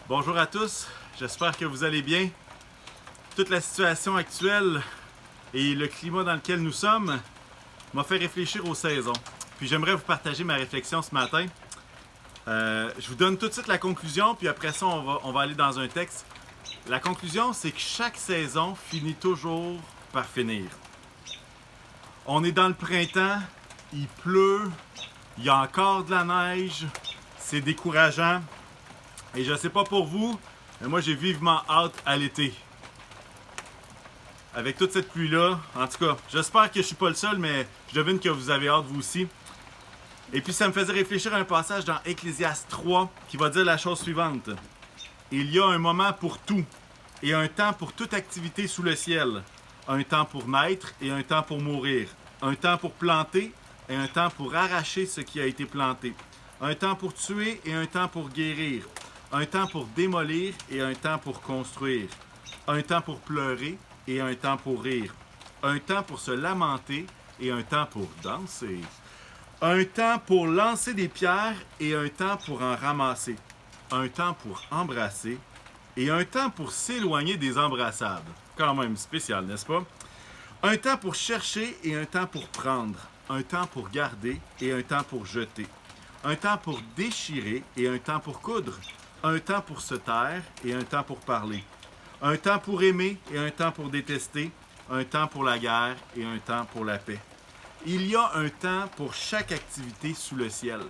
Bonjour à tous, j'espère que vous allez bien. Toute la situation actuelle et le climat dans lequel nous sommes m'a fait réfléchir aux saisons. Puis j'aimerais vous partager ma réflexion ce matin. Je vous donne tout de suite la conclusion, puis après ça, on va aller dans un texte. La conclusion, c'est que chaque saison finit toujours par finir. On est dans le printemps, il pleut, il y a encore de la neige, c'est décourageant. Et je sais pas pour vous, mais moi j'ai vivement hâte à l'été. Avec toute cette pluie-là, en tout cas, j'espère que je suis pas le seul, mais je devine que vous avez hâte vous aussi. Et puis ça me faisait réfléchir à un passage dans Ecclésiaste 3 qui va dire la chose suivante. Il y a un moment pour tout, et un temps pour toute activité sous le ciel. Un temps pour naître et un temps pour mourir. Un temps pour planter et un temps pour arracher ce qui a été planté. Un temps pour tuer et un temps pour guérir. Un temps pour démolir et un temps pour construire. Un temps pour pleurer et un temps pour rire. Un temps pour se lamenter et un temps pour danser. Un temps pour lancer des pierres et un temps pour en ramasser. Un temps pour embrasser et un temps pour s'éloigner des embrassades. Quand même spécial, n'est-ce pas? Un temps pour chercher et un temps pour prendre. Un temps pour garder et un temps pour jeter. Un temps pour déchirer et un temps pour coudre. Un temps pour se taire et un temps pour parler. Un temps pour aimer et un temps pour détester. Un temps pour la guerre et un temps pour la paix. Il y a un temps pour chaque activité sous le ciel.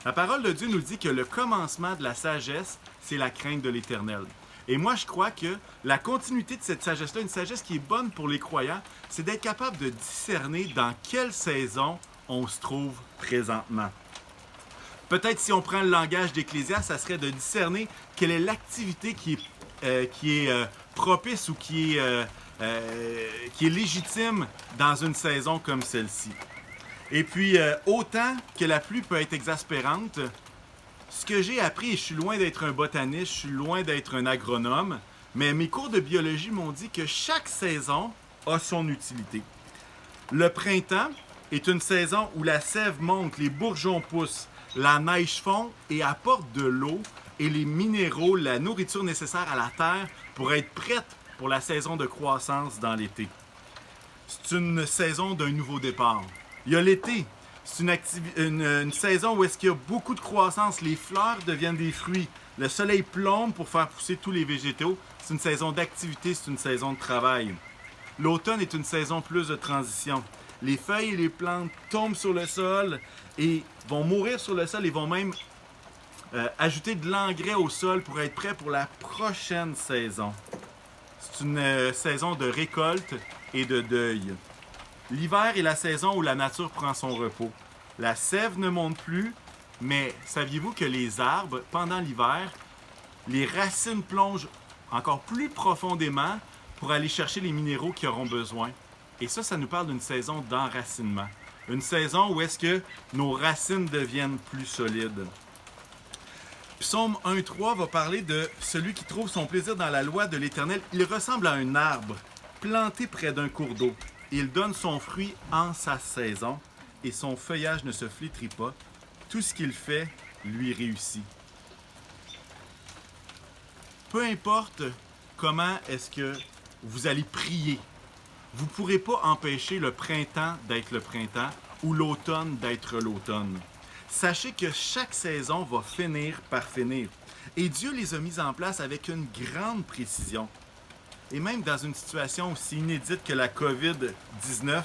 La parole de Dieu nous dit que le commencement de la sagesse, c'est la crainte de l'Éternel. Et moi, je crois que la continuité de cette sagesse-là, une sagesse qui est bonne pour les croyants, c'est d'être capable de discerner dans quelle saison on se trouve présentement. Peut-être si on prend le langage d'Ecclésiaste, ça serait de discerner quelle est l'activité qui est propice ou qui est légitime dans une saison comme celle-ci. Et puis, autant que la pluie peut être exaspérante, ce que j'ai appris, et je suis loin d'être un botaniste, je suis loin d'être un agronome, mais mes cours de biologie m'ont dit que chaque saison a son utilité. Le printemps est une saison où la sève monte, les bourgeons poussent, la neige fond et apporte de l'eau et les minéraux, la nourriture nécessaire à la terre pour être prête pour la saison de croissance dans l'été. C'est une saison d'un nouveau départ. Il y a l'été. C'est une saison où est-ce qu'il y a beaucoup de croissance. Les fleurs deviennent des fruits. Le soleil plombe pour faire pousser tous les végétaux. C'est une saison d'activité, c'est une saison de travail. L'automne est une saison plus de transition. Les feuilles et les plantes tombent sur le sol et vont mourir sur le sol et vont même ajouter de l'engrais au sol pour être prêts pour la prochaine saison. C'est une saison de récolte et de deuil. L'hiver est la saison où la nature prend son repos. La sève ne monte plus, mais saviez-vous que les arbres, pendant l'hiver, les racines plongent encore plus profondément pour aller chercher les minéraux qu'ils auront besoin. Et ça nous parle d'une saison d'enracinement. Une saison où est-ce que nos racines deviennent plus solides. Psaume 1.3 va parler de celui qui trouve son plaisir dans la loi de l'Éternel. Il ressemble à un arbre planté près d'un cours d'eau. Il donne son fruit en sa saison et son feuillage ne se flétrit pas. Tout ce qu'il fait lui réussit. Peu importe comment est-ce que vous allez prier, vous ne pourrez pas empêcher le printemps d'être le printemps ou l'automne d'être l'automne. Sachez que chaque saison va finir par finir. Et Dieu les a mises en place avec une grande précision. Et même dans une situation aussi inédite que la COVID-19,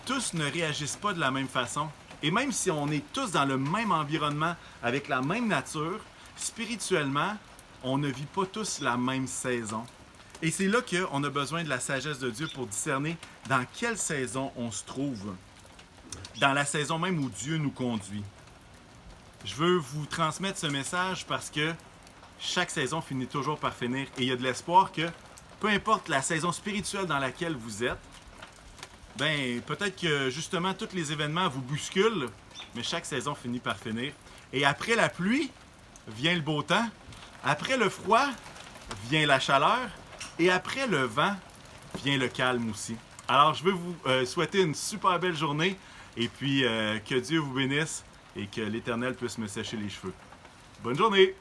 tous ne réagissent pas de la même façon. Et même si on est tous dans le même environnement, avec la même nature, spirituellement, on ne vit pas tous la même saison. Et c'est là qu'on a besoin de la sagesse de Dieu pour discerner dans quelle saison on se trouve. Dans la saison même où Dieu nous conduit. Je veux vous transmettre ce message parce que chaque saison finit toujours par finir et il y a de l'espoir que peu importe la saison spirituelle dans laquelle vous êtes, ben peut-être que justement tous les événements vous bousculent, mais chaque saison finit par finir. Et après la pluie, vient le beau temps. Après le froid, vient la chaleur. Et après le vent, vient le calme aussi. Alors je veux vous souhaiter une super belle journée et puis que Dieu vous bénisse et que l'Éternel puisse me sécher les cheveux. Bonne journée!